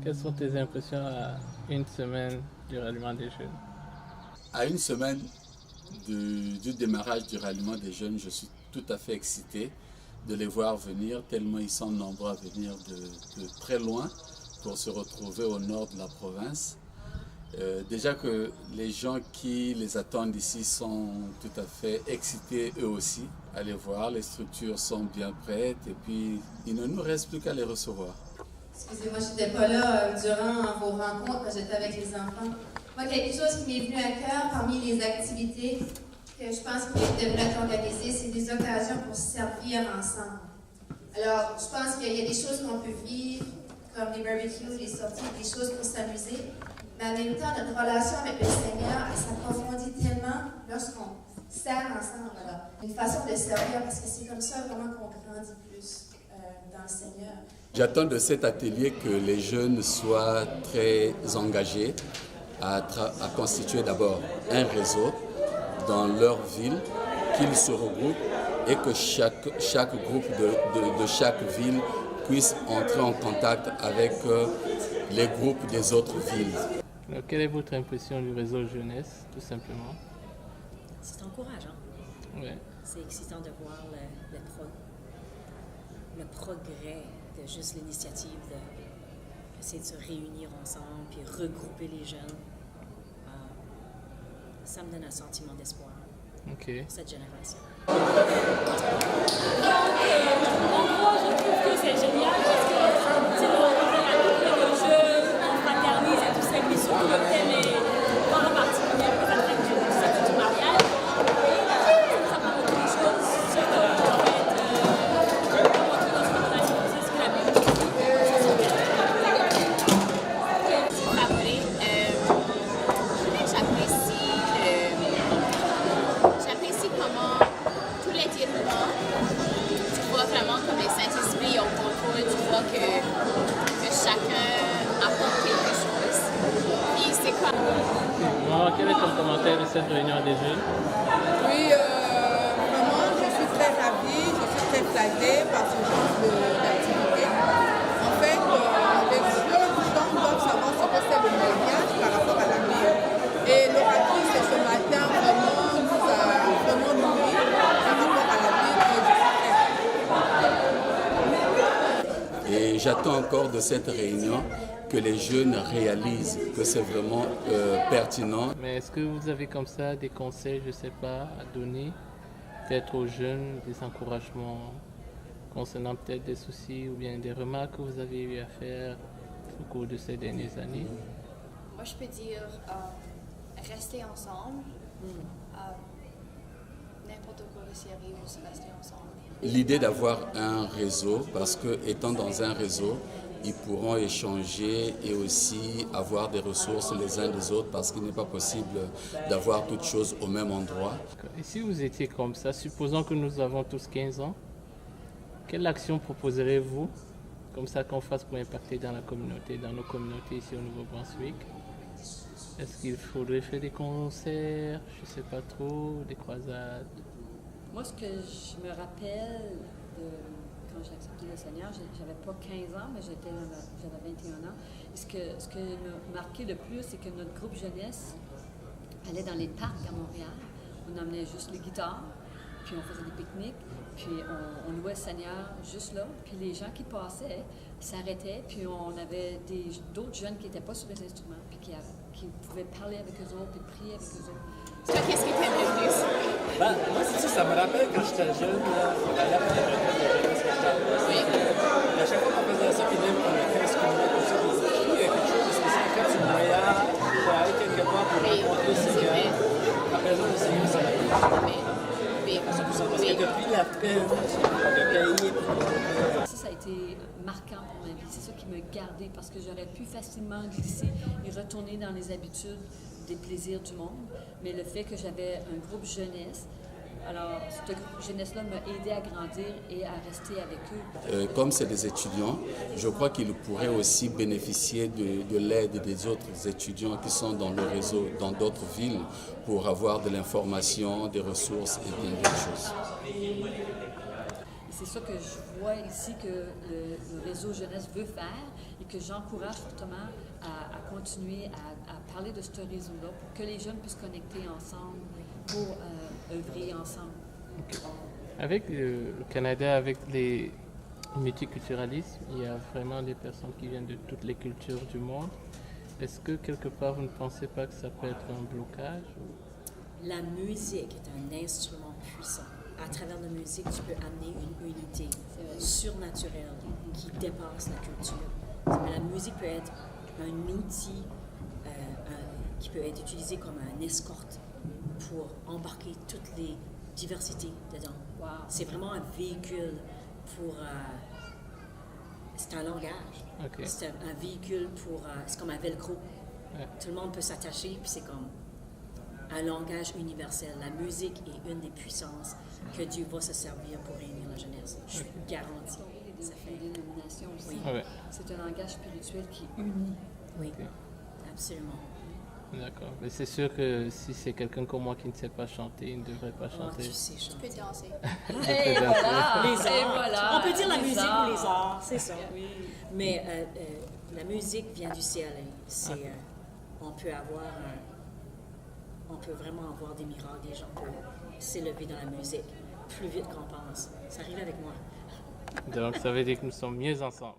Quelles sont tes impressions à une semaine du ralliement des jeunes? À une semaine du démarrage du ralliement des jeunes, je suis tout à fait excité de les voir venir, tellement ils sont nombreux à venir de très loin pour se retrouver au nord de la province. Déjà que les gens qui les attendent ici sont tout à fait excités eux aussi à les voir, les structures sont bien prêtes et puis il ne nous reste plus qu'à les recevoir. Excusez-moi, je n'étais pas là durant vos rencontres, j'étais avec les enfants. Moi, quelque chose qui m'est venu à cœur parmi les activités que je pense qu'ils devraient être organisées, c'est des occasions pour se servir ensemble. Alors, je pense qu'il y a des choses qu'on peut vivre, comme les barbecues, les sorties, des choses pour s'amuser. Mais en même temps, notre relation avec le Seigneur, elle s'approfondit tellement lorsqu'on sert ensemble. Alors, une façon de servir, parce que c'est comme ça vraiment qu'on grandit plus dans le Seigneur. J'attends de cet atelier que les jeunes soient très engagés à constituer d'abord un réseau dans leur ville, qu'ils se regroupent et que chaque groupe de chaque ville puisse entrer en contact avec les groupes des autres villes. Alors, quelle est votre impression du réseau jeunesse, tout simplement? C'est encourageant. Ouais. C'est excitant de voir le progrès de juste l'initiative d'essayer de se réunir ensemble puis regrouper les jeunes. Ça me donne un sentiment d'espoir pour cette génération. En gros, je trouve que c'est génial parce que c'est le jeu, on fraternise et tout ça, mais surtout le thème est dans la particulier que ça traite du mariage. Et ça parle de toutes les choses, surtout en fait, comment notre hospitalité, c'est ce que la Bible dit. Après, j'apprécie comment tous les déroulements, tu vois vraiment comme le Saint-Esprit est au contrôle, tu vois que chacun apporte quelque chose. Puis c'est comme... Maman, quel est ton commentaire de cette réunion des jeunes? Oui, vraiment, je suis très ravie, je suis très flattée par ce genre d'activité. En fait, les jeunes gens doivent savoir ce que c'est le mariage par rapport à la vie. Et l'oratrice de ce matin vraiment nous a vraiment nourris par rapport à la vie. Et j'attends encore de cette réunion que les jeunes réalisent que c'est vraiment pertinent. Mais est-ce que vous avez comme ça des conseils, je ne sais pas, à donner peut-être aux jeunes, des encouragements concernant peut-être des soucis ou bien des remarques que vous avez eu à faire au cours de ces dernières années? Moi, je peux dire rester ensemble. N'importe quoi qui arrive, juste rester ensemble. L'idée d'avoir un réseau, parce que étant dans un réseau, ils pourront échanger et aussi avoir des ressources les uns des autres, parce qu'il n'est pas possible d'avoir toutes choses au même endroit. Et si vous étiez comme ça, supposons que nous avons tous 15 ans, quelle action proposerez-vous comme ça qu'on fasse pour impacter dans la communauté, dans nos communautés ici au Nouveau-Brunswick? Est-ce qu'il faudrait faire des concerts, je ne sais pas trop, des croisades? Moi, ce que je me rappelle de quand j'ai accepté le Seigneur, j'avais pas 15 ans, mais j'avais 21 ans. Et ce que m'a marqué le plus, c'est que notre groupe jeunesse allait dans les parcs à Montréal. On emmenait juste les guitares, puis on faisait des pique-niques, puis on louait le Seigneur juste là. Puis les gens qui passaient s'arrêtaient, puis on avait d'autres jeunes qui n'étaient pas sur les instruments, puis qui pouvaient parler avec eux autres, puis prier avec eux autres. Toi, qu'est-ce qui t'aime le plus? Moi, c'est ça me rappelle quand j'étais jeune, à la première retraite de jeunesse que j'étais en Russie. À chaque fois qu'on faisait ça, puis même pour le 15 km, tout ça, il y a quelque chose de spécial. Quand tu voyages pour aller quelque part pour rencontrer le Seigneur, après ça, le Seigneur, ça va être. Parce que depuis la paix, le pays. Ça a été marquant pour ma vie. C'est ça qui m'a gardé parce que j'aurais pu facilement glisser et retourner dans les habitudes des plaisirs du monde. Mais le fait que j'avais un groupe jeunesse, alors ce groupe jeunesse-là m'a aidé à grandir et à rester avec eux. Comme c'est des étudiants, je crois qu'ils pourraient aussi bénéficier de l'aide des autres étudiants qui sont dans le réseau, dans d'autres villes, pour avoir de l'information, des ressources et bien d'autres choses. c'est ça que je vois ici que le réseau jeunesse veut faire et que j'encourage fortement à continuer à parler de ce réseau-là pour que les jeunes puissent connecter ensemble, pour œuvrer ensemble. Okay. Avec le Canada, avec les multiculturalismes, il y a vraiment des personnes qui viennent de toutes les cultures du monde. Est-ce que quelque part vous ne pensez pas que ça peut être un blocage? La musique est un instrument puissant. À travers la musique, tu peux amener une unité surnaturelle qui dépasse la culture. La musique peut être un outil qui peut être utilisé comme un escorte pour embarquer toutes les diversités dedans. Wow. C'est vraiment un véhicule pour... c'est un langage. Okay. C'est un véhicule pour... c'est comme un velcro. Ouais. Tout le monde peut s'attacher, puis c'est comme un langage universel. La musique est une des puissances que Dieu va se servir pour réunir la jeunesse. Je suis garantie. Ça fait des dénominations aussi. Oui. Ouais. C'est un langage spirituel qui unit. Oui, Okay. absolument. D'accord. Mais c'est sûr que si c'est quelqu'un comme moi qui ne sait pas chanter, il ne devrait pas Oh, chanter. tu sais Tu chanter. peux danser. Et voilà! Les arts. Et voilà! On peut dire la Les musique arts. ou les arts, c'est ça. Oui. Mais la musique vient du ciel. C'est, on peut on peut vraiment avoir des miracles. Des gens peuvent s'élever dans la musique plus vite qu'on pense. Ça arrive avec moi. Donc ça veut dire que nous sommes mieux ensemble.